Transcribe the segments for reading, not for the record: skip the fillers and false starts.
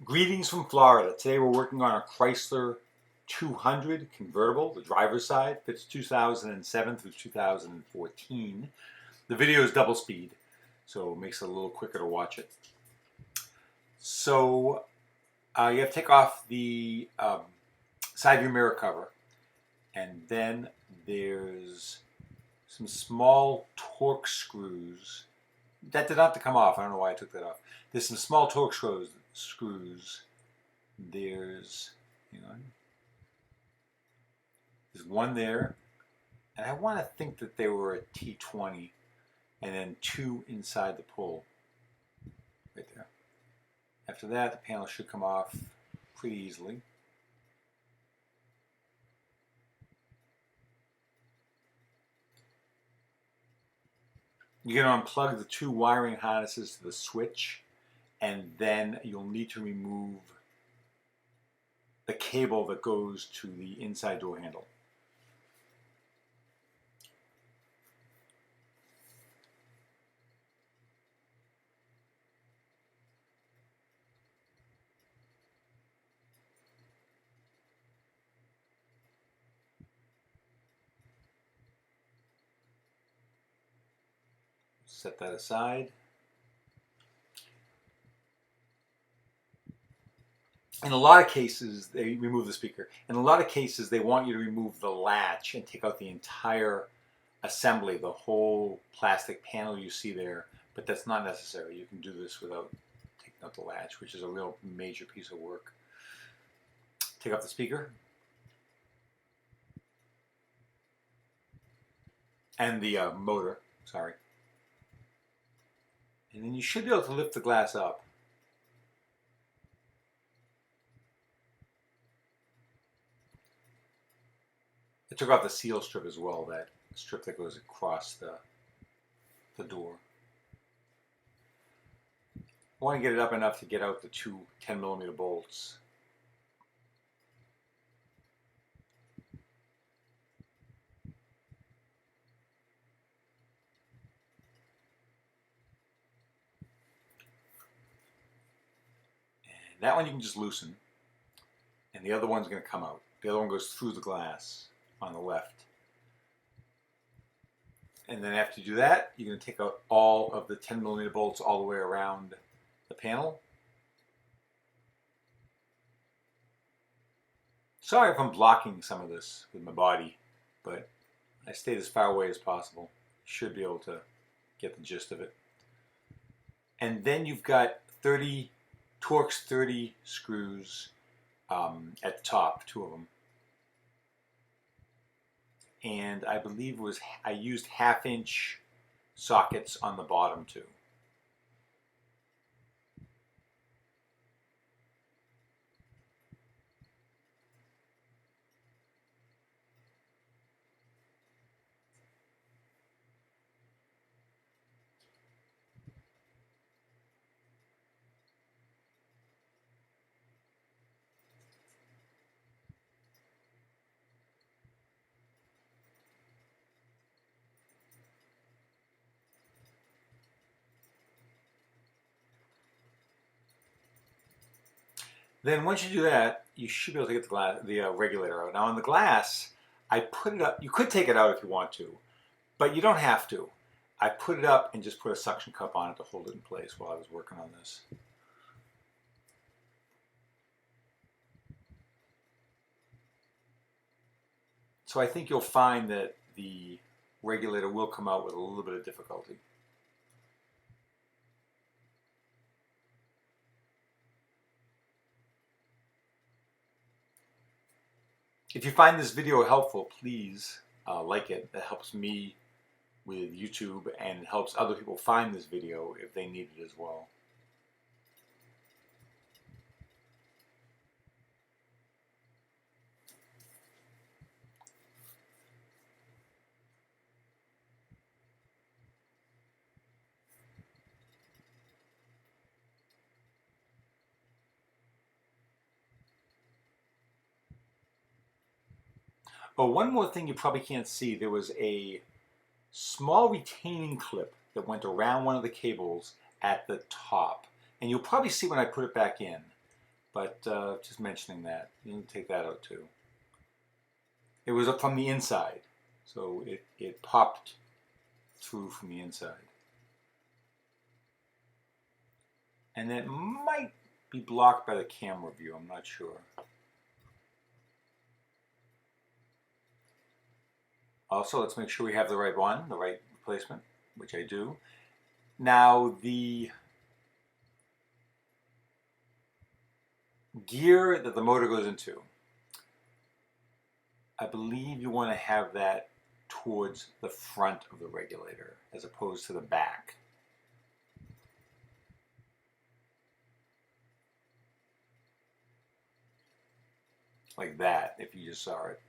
Greetings from Florida. Today we're working on a Chrysler 200 convertible, the driver's side, fits 2007 through 2014. The video is double speed, so it makes it a little quicker to watch it. So you have to take off the side view mirror cover, and then there's some small torque screws. That did not have to come off. I don't know why I took that off. There's some small torque screws. There's, hang on. There's one there, and I want to think that they were a T20, and then two inside the pull, right there. After that, the panel should come off pretty easily. You're going to unplug the two wiring harnesses to the switch, and then you'll need to remove the cable that goes to the inside door handle. Set that aside. In a lot of cases, they remove the speaker. In a lot of cases, they want you to remove the latch and take out the entire assembly, the whole plastic panel you see there, but that's not necessary. You can do this without taking out the latch, which is a real major piece of work. Take off the speaker. And the motor, sorry. And then you should be able to lift the glass up. I took off the seal strip as well, that strip that goes across the door. I want to get it up enough to get out the two 10mm bolts. And that one you can just loosen, and the other one's going to come out. The other one goes through the glass on the left. And then after you do that, you're going to take out all of the 10mm bolts all the way around the panel. Sorry if I'm blocking some of this with my body, but I stayed as far away as possible. Should be able to get the gist of it. And then you've got 30 Torx 30 screws at the top, two of them. And I believe I used 1/2-inch sockets on the bottom too. Then once you do that, you should be able to get the regulator out. Now on the glass, I put it up. You could take it out if you want to, but you don't have to. I put it up and just put a suction cup on it to hold it in place while I was working on this. So I think you'll find that the regulator will come out with a little bit of difficulty. If you find this video helpful, please like it. That helps me with YouTube and helps other people find this video if they need it as well. Oh, one more thing you probably can't see. There was a small retaining clip that went around one of the cables at the top. And you'll probably see when I put it back in But just mentioning that, you can take that out too. It was up from the inside, so it popped through from the inside. And it might be blocked by the camera view, I'm not sure. Also, let's make sure we have the right one, the right replacement, which I do. Now, the gear that the motor goes into, I believe you want to have that towards the front of the regulator as opposed to the back. Like that, if you just saw it.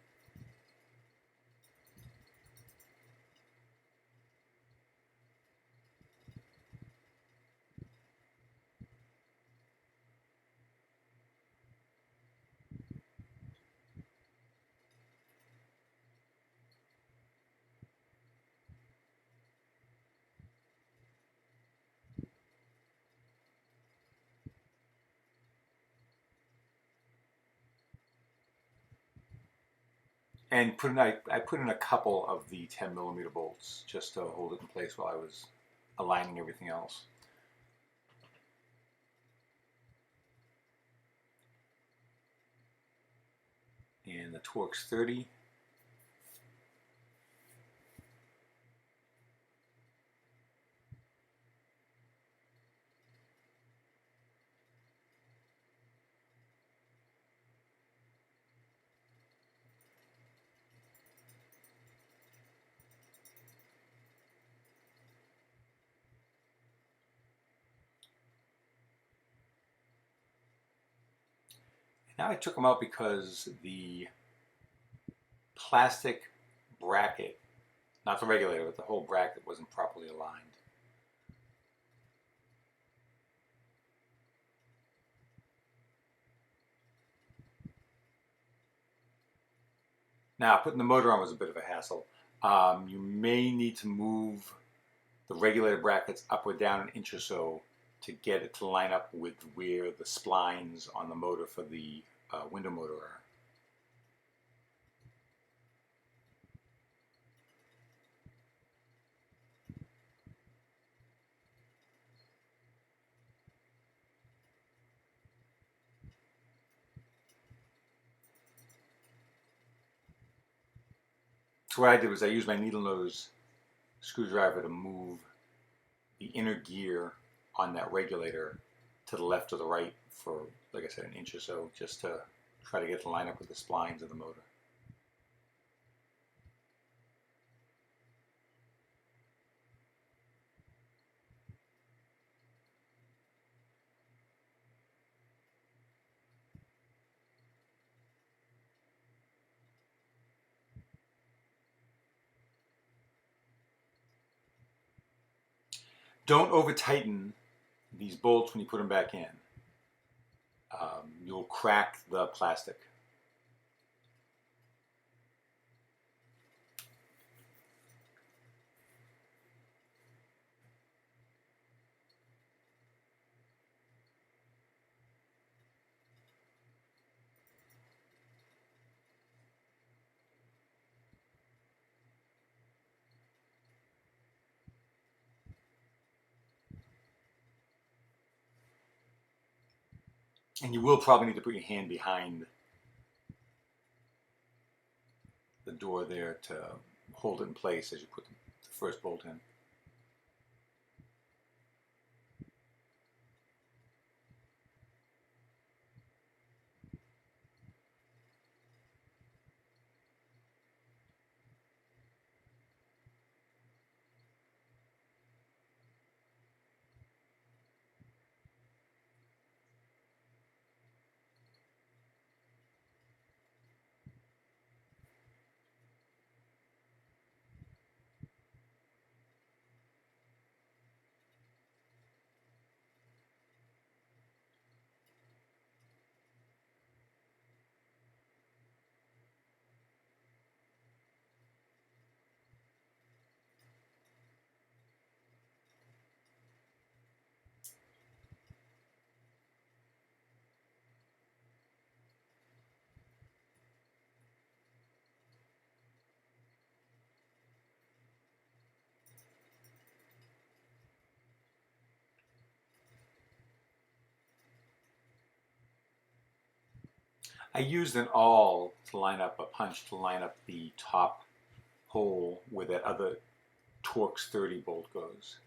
And I put in a couple of the 10mm bolts just to hold it in place while I was aligning everything else. And the torque's 30. Now I took them out because the plastic bracket, not the regulator, but the whole bracket wasn't properly aligned. Now, putting the motor on was a bit of a hassle. You may need to move the regulator brackets up or down an inch or so to get it to line up with where the splines on the motor for the window motor are. So what I did was I used my needle nose screwdriver to move the inner gear on that regulator to the left or the right for, like I said, an inch or so, just to try to get to line up with the splines of the motor. Don't over tighten these bolts when you put them back in. You'll crack the plastic. And you will probably need to put your hand behind the door there to hold it in place as you put the first bolt in. I used an awl to line up, a punch to line up the top hole where that other Torx 30 bolt goes.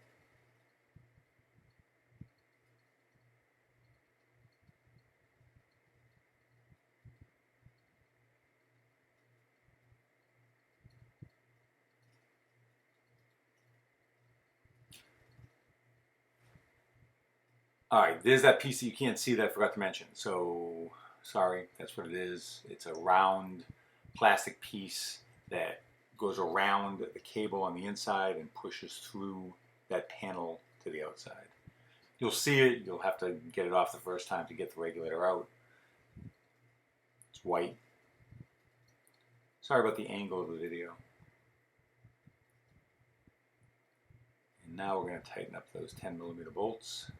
All right, there's that piece that you can't see that I forgot to mention. So, sorry, that's what it is. It's a round plastic piece that goes around the cable on the inside and pushes through that panel to the outside. You'll see it. You'll have to get it off the first time to get the regulator out. It's white. Sorry about the angle of the video. And now we're going to tighten up those 10mm bolts.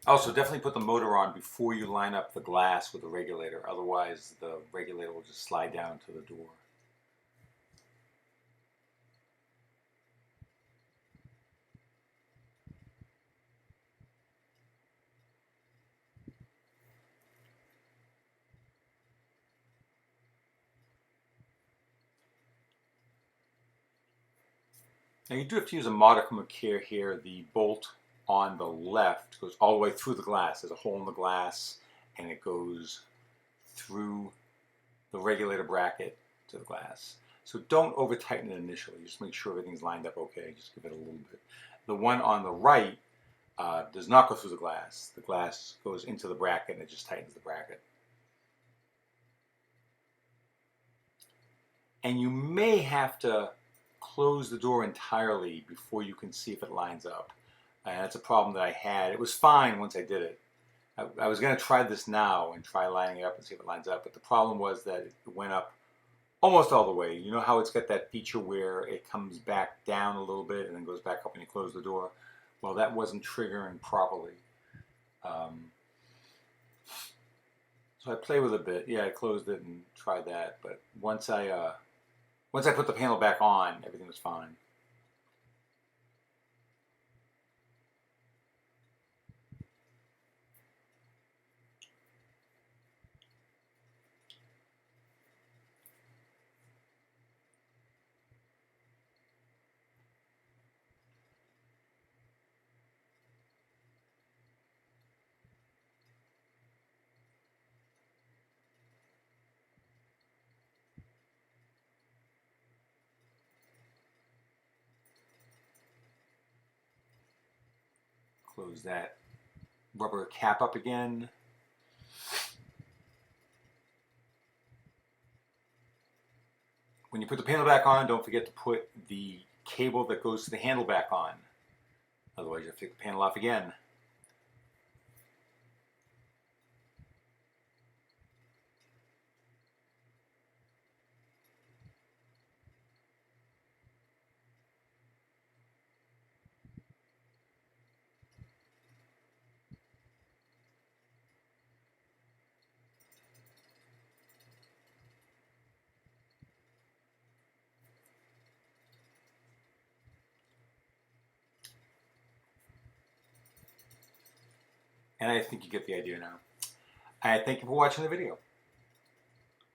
Also, definitely put the motor on before you line up the glass with the regulator. Otherwise, the regulator will just slide down to the door. Now you do have to use a modicum of care here. The bolt on the left goes all the way through the glass. There's a hole in the glass and it goes through the regulator bracket to the glass. So don't over tighten it initially. Just make sure everything's lined up okay. Just give it a little bit. The one on the right does not go through the glass. The glass goes into the bracket and it just tightens the bracket. And you may have to close the door entirely before you can see if it lines up. And that's a problem that I had. It was fine once I did it. I was going to try this now and try lining it up and see if it lines up, but the problem was that it went up almost all the way. You know how it's got that feature where it comes back down a little bit and then goes back up when you close the door? Well, that wasn't triggering properly. So I played with it a bit. Yeah, I closed it and tried that, but once I put the panel back on, everything was fine. Close that rubber cap up again. When you put the panel back on, don't forget to put the cable that goes to the handle back on. Otherwise, you have to take the panel off again. And I think you get the idea now. I thank you for watching the video.